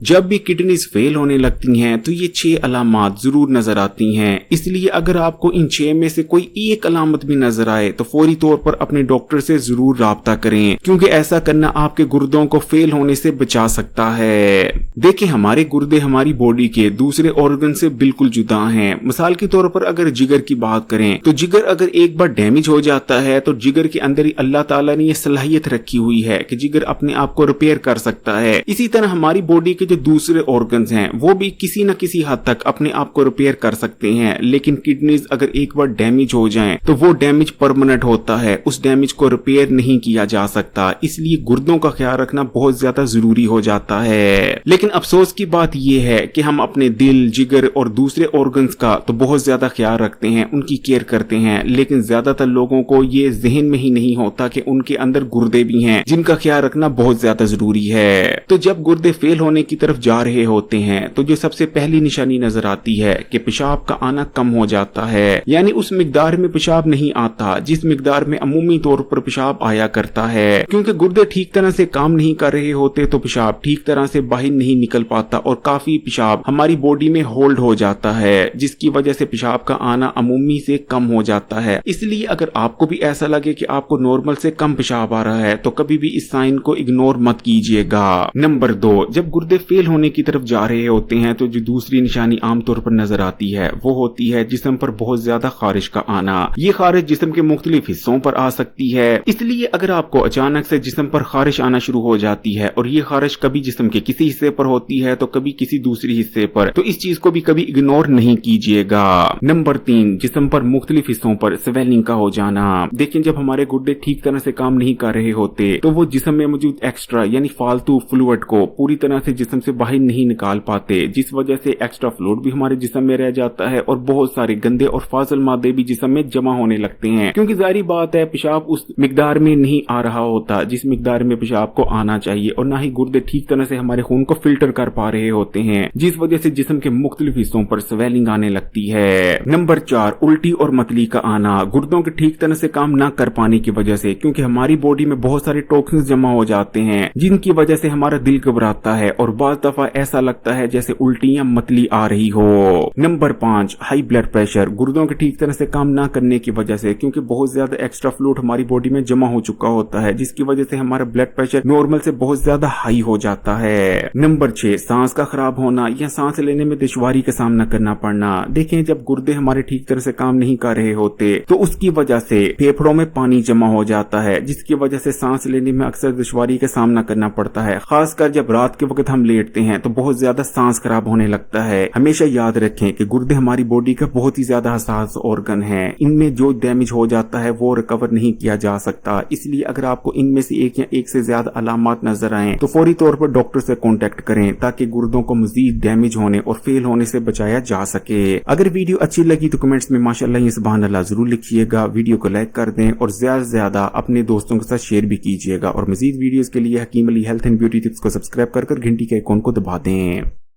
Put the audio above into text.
جب بھی کڈنیز فیل ہونے لگتی ہیں تو یہ 6 علامات ضرور نظر آتی ہیں، اس لیے اگر آپ کو ان 6 میں سے کوئی ایک علامت بھی نظر آئے تو فوری طور پر اپنے ڈاکٹر سے ضرور رابطہ کریں، کیونکہ ایسا کرنا آپ کے گردوں کو فیل ہونے سے بچا سکتا ہے۔ دیکھیں، ہمارے گردے ہماری باڈی کے دوسرے آرگن سے بالکل جدا ہیں۔ مثال کے طور پر اگر جگر کی بات کریں تو جگر اگر ایک بار ڈیمیج ہو جاتا ہے تو جگر کے اندر ہی اللہ تعالیٰ نے یہ صلاحیت رکھی ہوئی ہے کہ جگر اپنے آپ کو ریپیئر کر سکتا ہے۔ اسی طرح ہماری باڈی کے جو دوسرے آرگنز ہیں وہ بھی کسی نہ کسی حد تک اپنے آپ کو ریپیئر کر سکتے ہیں، لیکن کڈنیز اگر ایک بار ڈیمیج ہو جائیں تو وہ ڈیمیج پرماننٹ ہوتا ہے، اس ڈیمیج کو ریپیئر نہیں کیا جا سکتا، اس لیے گردوں کا خیال رکھنا بہت زیادہ ضروری ہو جاتا ہے۔ لیکن افسوس کی بات یہ ہے کہ ہم اپنے دل، جگر اور دوسرے آرگنز کا تو بہت زیادہ خیال رکھتے ہیں، ان کی کیئر کرتے ہیں، لیکن زیادہ تر لوگوں کو یہ ذہن میں ہی نہیں ہوتا کہ ان کے اندر گردے بھی ہیں جن کا خیال رکھنا بہت زیادہ ضروری ہے۔ تو جب گردے فیل ہونے کی طرف جا رہے ہوتے ہیں تو جو سب سے پہلی نشانی نظر آتی ہے کہ پیشاب کا آنا کم ہو جاتا ہے، یعنی اس مقدار میں پیشاب نہیں آتا جس مقدار میں عمومی طور پر پیشاب آیا کرتا ہے، کیونکہ گردے ٹھیک طرح سے کام نہیں کر رہے ہوتے تو پیشاب ٹھیک طرح سے باہر نہیں نکل پاتا اور کافی پیشاب ہماری باڈی میں ہولڈ ہو جاتا ہے، جس کی وجہ سے پیشاب کا آنا عمومی سے کم ہو جاتا ہے۔ اس لیے اگر آپ کو بھی ایسا لگے کہ آپ کو نارمل سے کم پیشاب آ رہا ہے تو کبھی بھی اس سائن کو اگنور مت کیجیے گا۔ نمبر 2، جب گردے فیل ہونے کی طرف جا رہے ہوتے ہیں تو جو دوسری نشانی عام طور پر نظر آتی ہے وہ ہوتی ہے جسم پر بہت زیادہ خارش کا آنا۔ یہ خارش جسم کے مختلف حصوں پر آ سکتی ہے، اس لیے اگر آپ کو اچانک سے جسم پر خارش آنا شروع ہو جاتی ہے اور یہ خارش کبھی جسم کے کسی حصے پر ہوتی ہے تو کبھی کسی دوسری حصے پر، تو اس چیز کو بھی کبھی اگنور نہیں کیجیے گا۔ نمبر 3، جسم پر مختلف حصوں پر سویلنگ کا ہو جانا۔ دیکھیں، جب ہمارے گردے ٹھیک طرح سے کام نہیں کر رہے ہوتے تو وہ جسم میں موجود ایکسٹرا یعنی فالتو فلوئڈ کو پوری طرح سے جسم سے باہر نہیں نکال پاتے، جس وجہ سے ایکسٹرا فلوئڈ بھی ہمارے جسم میں رہ جاتا ہے اور بہت سارے گندے اور فاضل مادے بھی جسم میں جمع ہونے لگتے ہیں، کیونکہ ظاہری بات ہے پیشاب اس مقدار میں نہیں آ رہا ہوتا جس مقدار میں پیشاب کو آنا چاہیے، اور نہ ہی گردے ٹھیک طرح سے ہمارے خون کو فلٹر کر پا رہے ہوتے ہیں، جس وجہ سے جسم کے مختلف حصوں پر سویلنگ آنے لگتی ہے۔ نمبر 4، الٹی اور متلی کا آنا۔ گردوں کے ٹھیک طرح سے کام نہ کر پانے کی وجہ سے، کیونکہ ہماری باڈی میں بہت سارے ٹاکسنز جمع ہو جاتے ہیں جن کی وجہ سے ہمارا دل گھبراتا ہے اور بعض دفعہ ایسا لگتا ہے جیسے الٹی یا متلی آ رہی ہو۔ Number 5، high blood pressure. گردوں کے ٹھیک طرح سے کام نہ کرنے کی وجہ سے، کیونکہ بہت زیادہ ایکسٹرا فلوئڈ ہماری باڈی میں جمع ہو چکا ہوتا ہے، جس کی وجہ سے ہمارا بلڈ پریشر نارمل سے بہت زیادہ ہائی ہو جاتا ہے۔ نمبر 6، سانس کا خراب ہونا یا سانس لینے میں دشواری کا سامنا کرنا پڑنا۔ دیکھیں، جب گردے ہمارے ٹھیک طرح سے کام نہیں کر رہے ہوتے تو اس کی وجہ سے پھیپھڑوں میں پانی جمع ہو جاتا ہے، جس کی وجہ سے سانس لینے میں اکثر دشواری کا سامنا کرنا پڑتا ہے، خاص کر جب رات کے وقت ہم لیٹتے ہیں تو بہت زیادہ سانس خراب ہونے لگتا ہے۔ ہمیشہ یاد رکھیں کہ گردے ہماری باڈی کا بہت ہی زیادہ حساس آرگن ہے، ان میں جو ڈیمیج ہو جاتا ہے وہ ریکور نہیں کیا جا سکتا، اس لیے اگر آپ کو ان میں سے ایک یا ایک سے زیادہ علامات نظر آئیں تو فوری طور پر ڈاکٹر سے کانٹیکٹ کریں تاکہ گردوں کو مزید ڈیمیج ہونے اور فیل ہونے سے بچایا جا سکے۔ اگر ویڈیو اچھی لگی تو کمنٹس میں ماشاءاللہ یا سبحان اللہ ضرور لکھیے گا، ویڈیو کو لائک کر دیں اور زیادہ سے زیادہ اپنے دوستوں کے ساتھ شیئر بھی کیجیے گا، اور مزید ویڈیوز کے لیے حکیم علی ہیلتھ اینڈ بیوٹی ٹپس کو سبسکرائب کر گھنٹی کے آئیکن کو دبا دیں۔